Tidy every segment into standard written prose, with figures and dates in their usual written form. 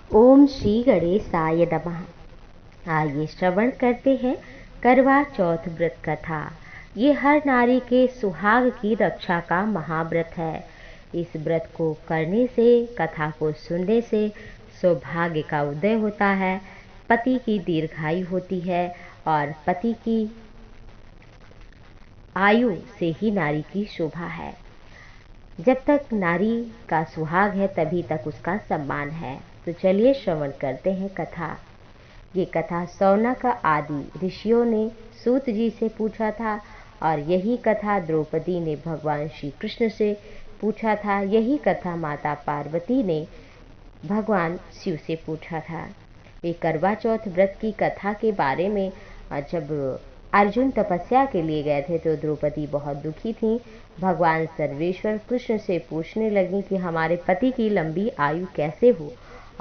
ओम श्री गणेशाय नमः। आइए श्रवण करते हैं करवा चौथ व्रत कथा। ये हर नारी के सुहाग की रक्षा का महाव्रत है। इस व्रत को करने से, कथा को सुनने से सौभाग्य का उदय होता है, पति की दीर्घायु होती है और पति की आयु से ही नारी की शोभा है। जब तक नारी का सुहाग है तभी तक उसका सम्मान है। तो चलिए श्रवण करते हैं कथा। ये कथा शौनक आदि ऋषियों ने सूत जी से पूछा था और यही कथा द्रौपदी ने भगवान श्री कृष्ण से पूछा था। यही कथा माता पार्वती ने भगवान शिव से पूछा था। ये करवा चौथ व्रत की कथा के बारे में जब अर्जुन तपस्या के लिए गए थे तो द्रौपदी बहुत दुखी थी। भगवान सर्वेश्वर कृष्ण से पूछने लगी कि हमारे पति की लंबी आयु कैसे हो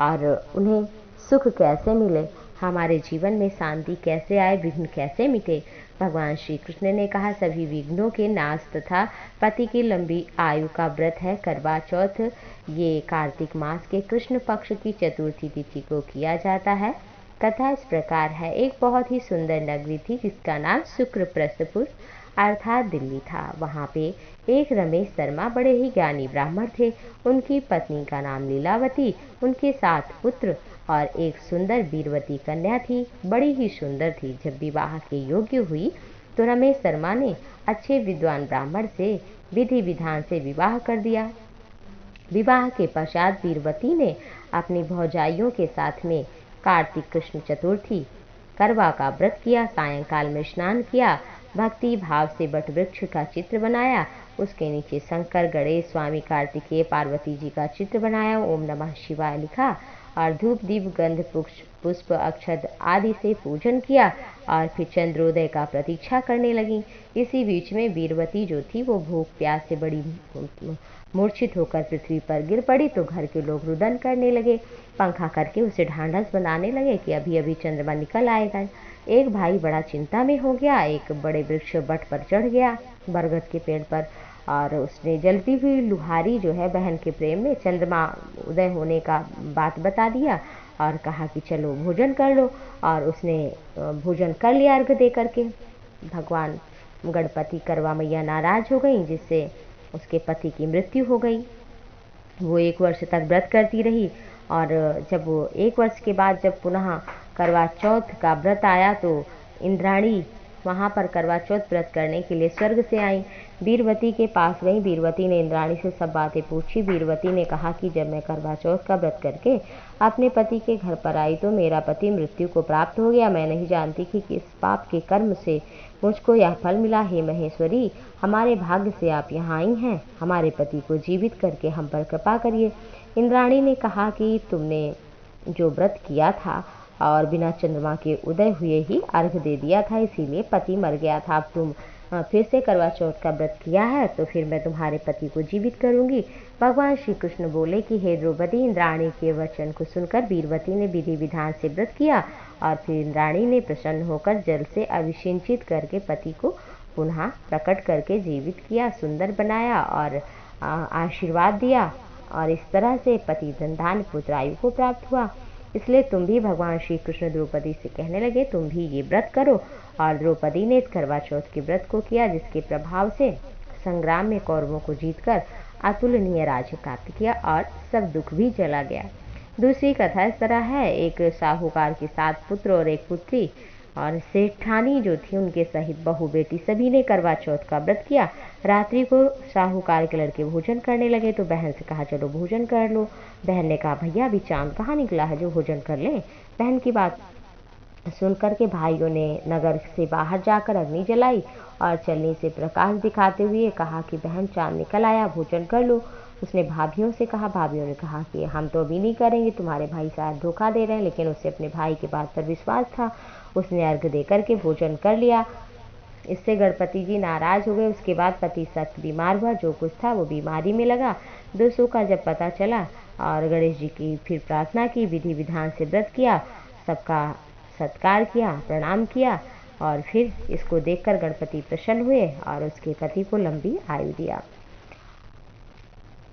और उन्हें सुख कैसे मिले, हमारे जीवन में शांति कैसे आए, विघ्न कैसे मिटे। भगवान श्री कृष्ण ने कहा, सभी विघ्नों के नाश तथा पति की लंबी आयु का व्रत है करवा चौथ। ये कार्तिक मास के कृष्ण पक्ष की चतुर्थी तिथि को किया जाता है। कथा इस प्रकार है। एक बहुत ही सुंदर नगरी थी जिसका नाम शुक्रप्रस्थपुर अर्थात दिल्ली था। वहाँ पे एक रमेश शर्मा बड़े ही ज्ञानी ब्राह्मण थे। उनकी पत्नी का नाम लीलावती, उनके 7 पुत्र और एक सुंदर वीरवती कन्या थी। बड़ी ही सुंदर थी। जब विवाह के योग्य हुई तो रमेश शर्मा ने अच्छे विद्वान ब्राह्मण से विधि विधान से विवाह कर दिया। विवाह के पश्चात वीरवती ने अपनी भौजाइयों के साथ में कार्तिक कृष्ण चतुर्थी करवा का व्रत किया। सायंकाल में स्नान किया, भक्ति भाव से वट वृक्ष का चित्र बनाया, उसके नीचे शंकर, गणेश, स्वामी कार्तिकेय, पार्वती जी का चित्र बनाया, ओम नमः शिवाय लिखा और धूप दीप गंध पुष्प अक्षत आदि से पूजन किया और फिर चंद्रोदय का प्रतीक्षा करने लगी। इसी बीच में वीरवती जो थी वो भूख प्यास से बड़ी मूर्छित होकर पृथ्वी पर गिर पड़ी तो घर के लोग रुदन करने लगे, पंखा करके उसे ढांढस बनाने लगे कि अभी अभी चंद्रमा निकल आएगा। एक भाई बड़ा चिंता में हो गया, एक बड़े वृक्ष बट पर चढ़ गया बरगद के पेड़ पर और उसने जलती हुई लुहारी जो है बहन के प्रेम में चंद्रमा उदय होने का बात बता दिया और कहा कि चलो भोजन कर लो। और उसने भोजन कर लिया अर्घ दे करके। भगवान गणपति करवा मैया नाराज हो गई जिससे उसके पति की मृत्यु हो गई। वो 1 वर्ष तक व्रत करती रही और जब वो 1 वर्ष के बाद जब पुनः करवा चौथ का व्रत आया तो इंद्राणी वहाँ पर करवा चौथ व्रत करने के लिए स्वर्ग से आई। वीरवती के पास गई। वीरवती ने इंद्राणी से सब बातें पूछी। वीरवती ने कहा कि जब मैं करवा चौथ का व्रत करके अपने पति के घर पर आई तो मेरा पति मृत्यु को प्राप्त हो गया। मैं नहीं जानती कि किस पाप के कर्म से मुझको यह फल मिला। हे महेश्वरी, हमारे भाग्य से आप यहाँ आई हैं, हमारे पति को जीवित करके हम पर कृपा करिए। इंद्राणी ने कहा कि तुमने जो व्रत किया था और बिना चंद्रमा के उदय हुए ही अर्घ दे दिया था, इसीलिए पति मर गया था। अब तुम फिर से करवा चौथ का व्रत किया है तो फिर मैं तुम्हारे पति को जीवित करूंगी। भगवान श्री कृष्ण बोले कि हे द्रौपदी, इंद्राणी के वचन को सुनकर वीरवती ने विधि विधान से व्रत किया और फिर इंद्राणी ने प्रसन्न होकर जल से अभिषिंचित करके पति को पुनः प्रकट करके जीवित किया, सुंदर बनाया और आशीर्वाद दिया और इस तरह से पति धन पुत्र आयु को प्राप्त हुआ। इसलिए तुम भी, भगवान श्री कृष्ण द्रौपदी से कहने लगे, तुम भी ये व्रत करो। और द्रौपदी ने इस करवा चौथ के व्रत को किया जिसके प्रभाव से संग्राम में कौरवों को जीतकर अतुलनीय राज्य प्राप्त किया और सब दुख भी चला गया। दूसरी कथा इस तरह है। एक साहूकार के 7 पुत्र और एक पुत्री और सेठानी जो थी उनके सहित बहू बेटी सभी ने करवा चौथ का व्रत किया। रात्रि को साहूकार के लड़के भोजन करने लगे तो बहन से कहा चलो भोजन कर लो। बहन ने कहा भैया अभी चांद कहाँ निकला है जो भोजन कर ले। बहन की बात सुनकर के भाइयों ने नगर से बाहर जाकर अग्नि जलाई और चलनी से प्रकाश दिखाते हुए कहा कि बहन चांद निकल आया, भोजन कर लो। उसने भाभियों से कहा, भाभियों ने कहा कि हम तो अभी नहीं करेंगे, तुम्हारे भाई शायद धोखा दे रहे हैं, लेकिन उसे अपने भाई के बात पर विश्वास था। उसने अर्घ दे करके भोजन कर लिया। इससे गणपति जी नाराज हो गए। उसके बाद पति सख्त बीमार हुआ, जो कुछ था वो बीमारी में लगा। दोस्तों का जब पता चला और गणेश जी की फिर प्रार्थना की, विधि विधान से व्रत किया, सबका सत्कार किया, प्रणाम किया और फिर इसको देखकर गणपति प्रसन्न हुए और उसके पति को लंबी आयु दिया।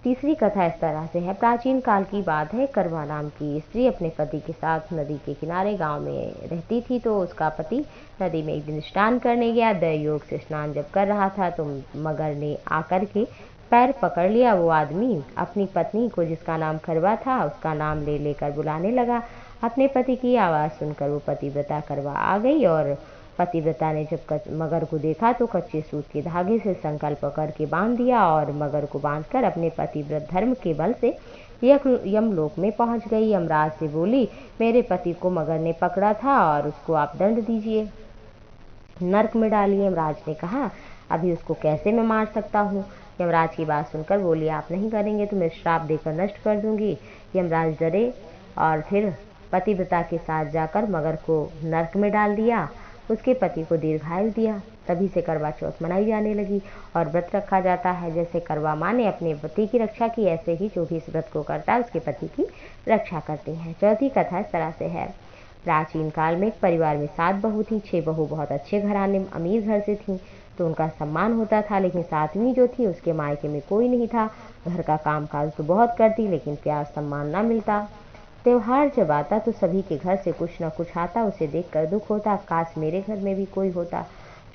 तीसरी कथा इस तरह से है। प्राचीन काल की बात है। करवा नाम की स्त्री अपने पति के साथ नदी के किनारे गांव में रहती थी। तो उसका पति नदी में एक दिन स्नान करने गया। योग से स्नान जब कर रहा था तो मगर ने आकर के पैर पकड़ लिया। वो आदमी अपनी पत्नी को, जिसका नाम करवा था, उसका नाम ले लेकर बुलाने लगा। अपने पति की आवाज़ सुनकर वो पतिव्रता करवा आ गई और पतिव्रता ने जब मगर को देखा तो कच्चे सूत के धागे से संकल्प करके बांध दिया और मगर को बांधकर अपने पतिव्रत धर्म के बल से यमलोक में पहुंच गई। यमराज से बोली, मेरे पति को मगर ने पकड़ा था और उसको आप दंड दीजिए, नरक में डालिए। यमराज ने कहा, अभी उसको कैसे मैं मार सकता हूँ। यमराज की बात सुनकर बोली, आप नहीं करेंगे तो मैं श्राप देकर नष्ट कर दूंगी। यमराज डरे और फिर पतिव्रता के साथ जाकर मगर को नरक में डाल दिया। उसके पति को दीर्घायु दिया। तभी से करवा चौथ मनाई जाने लगी और व्रत रखा जाता है। जैसे करवा माँ ने अपने पति की रक्षा की, ऐसे ही जो भी इस व्रत को करता है उसके पति की रक्षा करते हैं। चौथी कथा इस तरह से है। प्राचीन काल में एक परिवार में 7 बहू थी। 6 बहू बहुत अच्छे घराने, अमीर घर से थीं, तो उनका सम्मान होता था। लेकिन 7वीं जो थी उसके मायके में कोई नहीं था। घर का काम काज तो बहुत करती, लेकिन प्यार सम्मान न मिलता। त्योहार जब आता तो सभी के घर से कुछ न कुछ आता। उसे देखकर दुख होता, काश मेरे घर में भी कोई होता।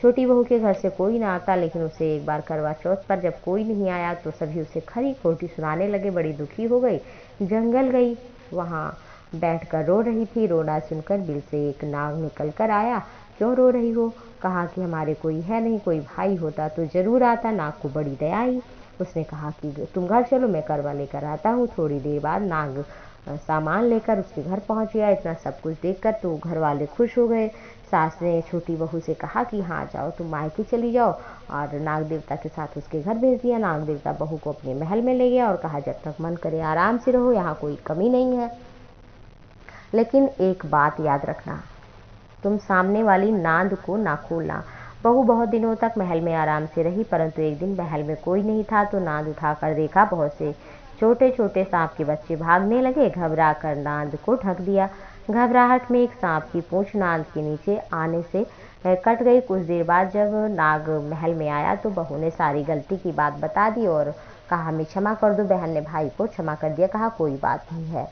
छोटी बहू के घर से कोई ना आता, लेकिन उसे एक बार करवा चौथ पर जब कोई नहीं आया तो सभी उसे खरी खोटी सुनाने लगे। बड़ी दुखी हो गई, जंगल गई, वहाँ बैठकर रो रही थी। रोना सुनकर बिल से एक नाग निकल कर आया। क्यों रो रही हो? कहा कि हमारे कोई है नहीं, कोई भाई होता तो जरूर आता। नाग को बड़ी दया आई। उसने कहा कि तुम घर चलो, मैं करवा लेकर आता हूँ। थोड़ी देर बाद नाग सामान लेकर उसके घर पहुंच गया। इतना सब कुछ देखकर तो घर वाले खुश हो गए। सास ने छोटी बहू से कहा कि हाँ जाओ, तुम मायके चली जाओ, और नाग देवता के साथ उसके घर भेज दिया। नाग देवता बहू को अपने महल में ले गया और कहा, जब तक मन करे आराम से रहो, यहाँ कोई कमी नहीं है, लेकिन एक बात याद रखना, तुम सामने वाली नांद को ना खोलना। बहू बहुत दिनों तक महल में आराम से रही, परंतु एक दिन महल में कोई नहीं था तो नांद उठाकर देखा, बहुत से छोटे छोटे सांप के बच्चे भागने लगे। घबरा कर नांद को ढक दिया। घबराहट में एक सांप की पूंछ नांद के नीचे आने से कट गई। कुछ देर बाद जब नाग महल में आया तो बहू ने सारी गलती की बात बता दी और कहा, हमें क्षमा कर दो। बहन ने भाई को क्षमा कर दिया, कहा कोई बात नहीं है।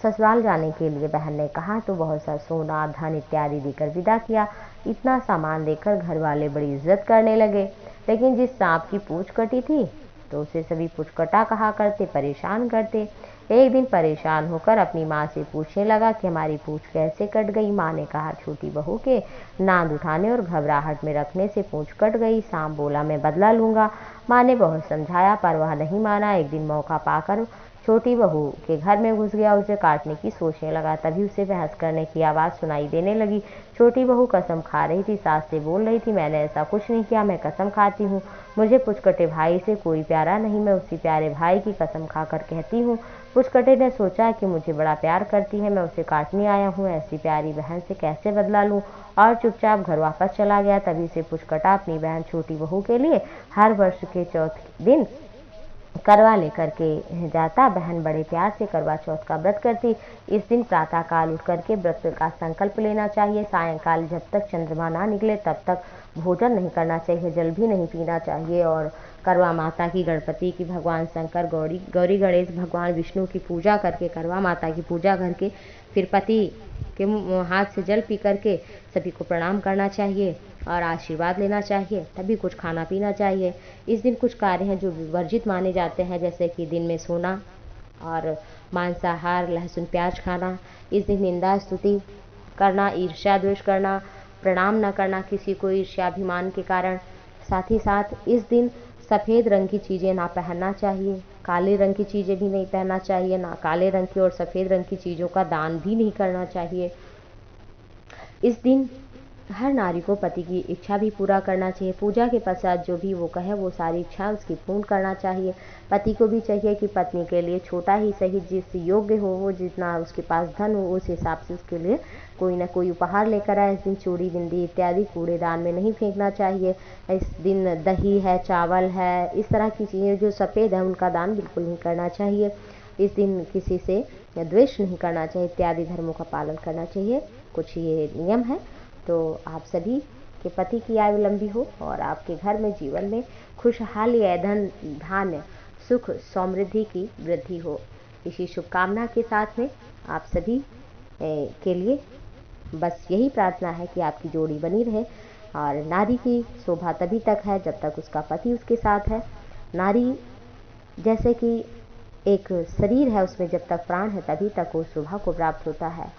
ससुराल जाने के लिए बहन ने कहा तो बहुत सा सोना धन इत्यादि देकर विदा किया। इतना सामान देकर घर वाले बड़ी इज्जत करने लगे। लेकिन जिस सांप की पूंछ कटी थी तो उसे सभी पुचकटा कहा करते, परेशान करते। एक दिन परेशान होकर अपनी माँ से पूछने लगा कि हमारी पूंछ कैसे कट गई। माँ ने कहा, छोटी बहू के नांद उठाने और घबराहट में रखने से पूंछ कट गई। सांप बोला, मैं बदला लूंगा। माँ ने बहुत समझाया पर वह नहीं माना। एक दिन मौका पाकर छोटी बहू के घर में घुस गया, उसे काटने की सोचने लगा। तभी उसे बहस करने की आवाज़ सुनाई देने लगी। छोटी बहू कसम खा रही थी, सास से बोल रही थी, मैंने ऐसा कुछ नहीं किया, मैं कसम खाती हूँ, मुझे पुचकटे भाई से कोई प्यारा नहीं, मैं उसी प्यारे भाई की कसम खाकर कहती हूँ। पुचकटे ने सोचा कि मुझे बड़ा प्यार करती है, मैं उसे काटने आया हूँ, ऐसी प्यारी बहन से कैसे बदला लूँ, और चुपचाप घर वापस चला गया। तभी से पुचकटा अपनी बहन छोटी बहू के लिए हर वर्ष के चौथे दिन करवा लेकर के जाता। बहन बड़े प्यार से करवा चौथ का व्रत करती। इस दिन प्रातः काल उठ करके व्रत का संकल्प लेना चाहिए। सायंकाल जब तक चंद्रमा ना निकले तब तक भोजन नहीं करना चाहिए, जल भी नहीं पीना चाहिए। और करवा माता की, गणपति की, भगवान शंकर, गौरी गणेश, भगवान विष्णु की पूजा करके, करवा माता की पूजा करके फिर पति के हाथ से जल पी करके सभी को प्रणाम करना चाहिए और आशीर्वाद लेना चाहिए। तभी कुछ खाना पीना चाहिए। इस दिन कुछ कार्य हैं जो वर्जित माने जाते हैं, जैसे कि दिन में सोना और मांसाहार, लहसुन प्याज खाना। इस दिन निंदा स्तुति करना, ईर्ष्या द्वेष करना, प्रणाम न करना किसी को ईर्ष्याभिमान के कारण। साथ ही साथ इस दिन सफ़ेद रंग की चीज़ें ना पहनना चाहिए, काले रंग की चीज़ें भी नहीं पहनना चाहिए, ना काले रंग की और सफ़ेद रंग की चीज़ों का दान भी नहीं करना चाहिए। इस दिन हर नारी को पति की इच्छा भी पूरा करना चाहिए। पूजा के पश्चात जो भी वो कहे वो सारी इच्छा उसकी पूर्ण करना चाहिए। पति को भी चाहिए कि पत्नी के लिए छोटा ही सही, जिस योग्य हो वो, जितना उसके पास धन हो उस हिसाब से उसके लिए कोई ना कोई उपहार लेकर आए। इस दिन चूड़ी, बिंदी इत्यादि कूड़ेदान में नहीं फेंकना चाहिए। इस दिन दही है, चावल है, इस तरह की चीज़ें जो सफ़ेद है उनका दान बिल्कुल नहीं करना चाहिए। इस दिन किसी से द्वेष नहीं करना चाहिए, इत्यादि धर्मों का पालन करना चाहिए। कुछ ये नियम है। तो आप सभी के पति की आयु लंबी हो और आपके घर में जीवन में खुशहाली, धन, धान्य, सुख समृद्धि की वृद्धि हो। इसी शुभकामना के साथ में आप सभी के लिए बस यही प्रार्थना है कि आपकी जोड़ी बनी रहे। और नारी की शोभा तभी तक है जब तक उसका पति उसके साथ है। नारी जैसे कि एक शरीर है, उसमें जब तक प्राण है तभी तक वो शोभा को प्राप्त होता है,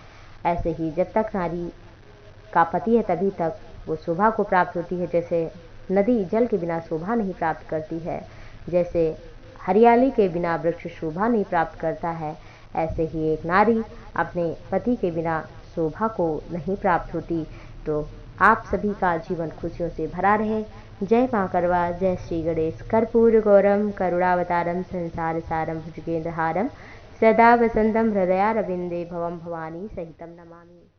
ऐसे ही जब तक नारी का पति है तभी तक वो शोभा को प्राप्त होती है। जैसे नदी जल के बिना शोभा नहीं प्राप्त करती है, जैसे हरियाली के बिना वृक्ष शोभा नहीं प्राप्त करता है, ऐसे ही एक नारी अपने पति के बिना शोभा को नहीं प्राप्त होती। तो आप सभी का जीवन खुशियों से भरा रहे। जय मां करवा, जय श्री गणेश। कर्पूर गौरम करुणावतारम संसार सारम भुजगेंद्रहारम सदा वसंतम हृदयारविंदे भवम भवानी सहितम नमामि।